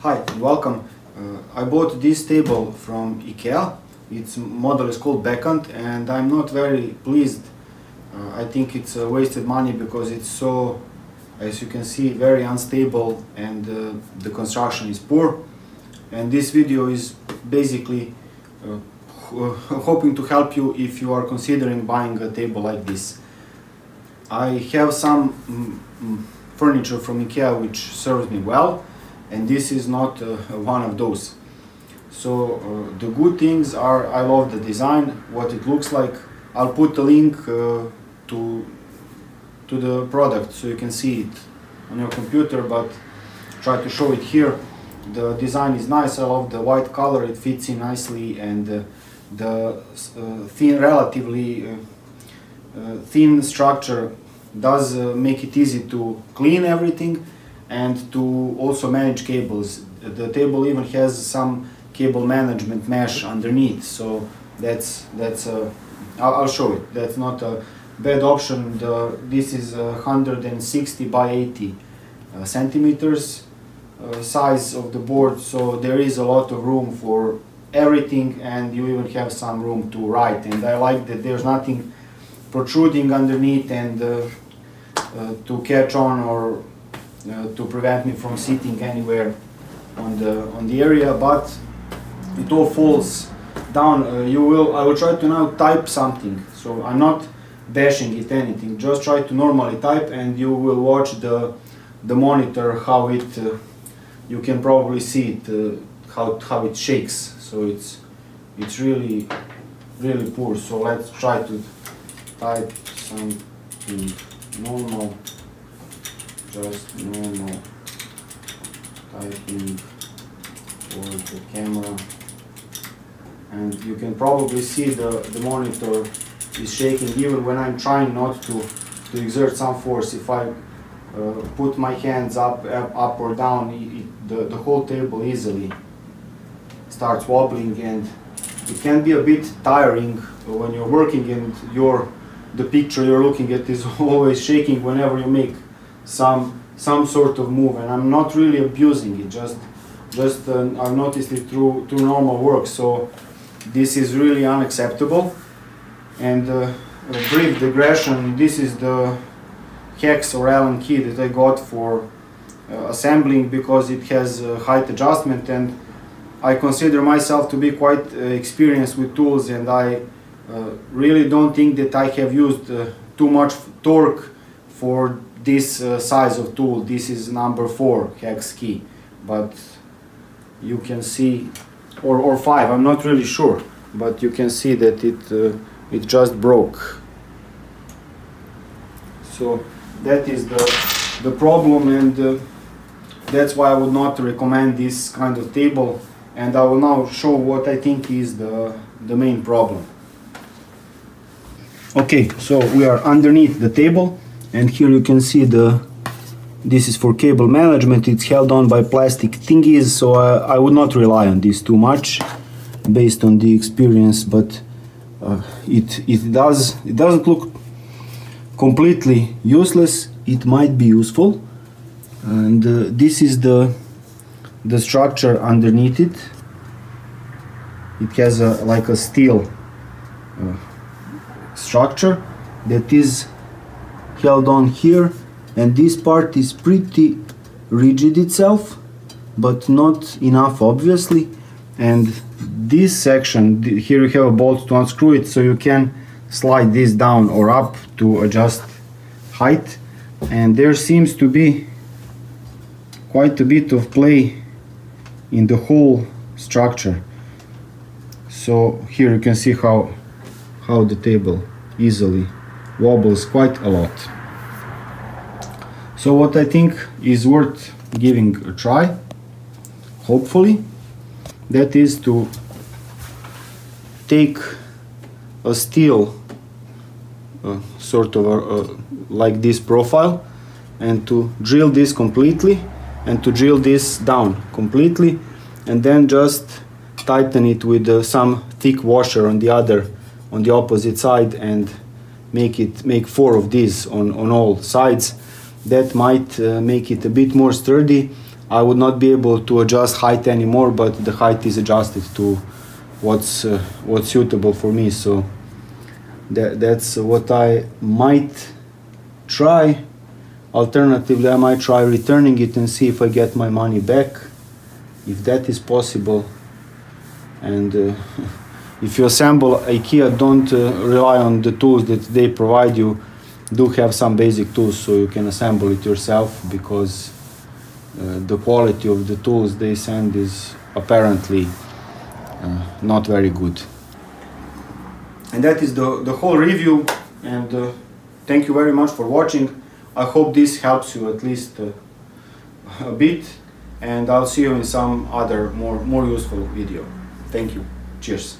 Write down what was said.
Hi and welcome. I bought this table from IKEA. Its model is called Bekant and I'm not very pleased. I think it's wasted money because it's so, as you can see, very unstable and the construction is poor. And this video is basically hoping to help you if you are considering buying a table like this. I have some furniture from IKEA which serves me well, and this is not one of those. So the good things are, I love the design, what it looks like. I'll put a link to the product so you can see it on your computer, but try to show it here. The design is nice. I love the white color, it fits in nicely, and the relatively thin structure does make it easy to clean everything and to also manage cables. The table even has some cable management mesh underneath, so I'll show it. That's not a bad option. This is 160 by 80 centimeters size of the board, so there is a lot of room for everything, and you even have some room to write. And I like that there's nothing protruding underneath and to catch on or to prevent me from sitting anywhere on the area, but it all falls down. I will try to now type something, so I'm not bashing it anything, just try to normally type and you will watch the monitor how it you can probably see it how it shakes. So it's really poor. So let's try to type something normal, just normal typing for the camera, and you can probably see the monitor is shaking even when I'm trying not to exert some force. If I put my hands up or down, the whole table easily starts wobbling, and it can be a bit tiring when you're working and the picture you're looking at is always shaking whenever you make some sort of move. And I'm not really abusing it, just I've noticed it through normal work. So this is really unacceptable. And a brief digression, this is the hex or Allen key that I got for assembling, because it has height adjustment, and I consider myself to be quite experienced with tools, and I really don't think that I have used too much torque for this size of tool. This is number 4 hex key, but you can see, or 5, I'm not really sure, but you can see that it just broke. So that is the problem, and that's why I would not recommend this kind of table. And I will now show what I think is the main problem. Okay, so we are underneath the table, and here you can see this is for cable management. It's held on by plastic thingies, so I would not rely on this too much based on the experience, but it doesn't look completely useless. It might be useful, and this is the structure underneath it. It has like a steel structure that is held on here, and this part is pretty rigid itself, but not enough obviously. And this section here, you have a bolt to unscrew it, so you can slide this down or up to adjust height. And there seems to be quite a bit of play in the whole structure. So here you can see how the table easily wobbles quite a lot. So what I think is worth giving a try, hopefully, that is to take a steel sort of like this profile, and to drill this completely, and to drill this down completely, and then just tighten it with some thick washer on the opposite side, and make 4 of these on all sides. That might make it a bit more sturdy. I would not be able to adjust height anymore, but the height is adjusted to what's suitable for me. So that's what I might try. Alternatively, I might try returning it and see if I get my money back, if that is possible. And if you assemble IKEA, don't rely on the tools that they provide you. Do have some basic tools so you can assemble it yourself, because the quality of the tools they send is apparently not very good. And that is the whole review, and thank you very much for watching. I hope this helps you at least a bit, and I'll see you in some other more useful video. Thank you. Cheers.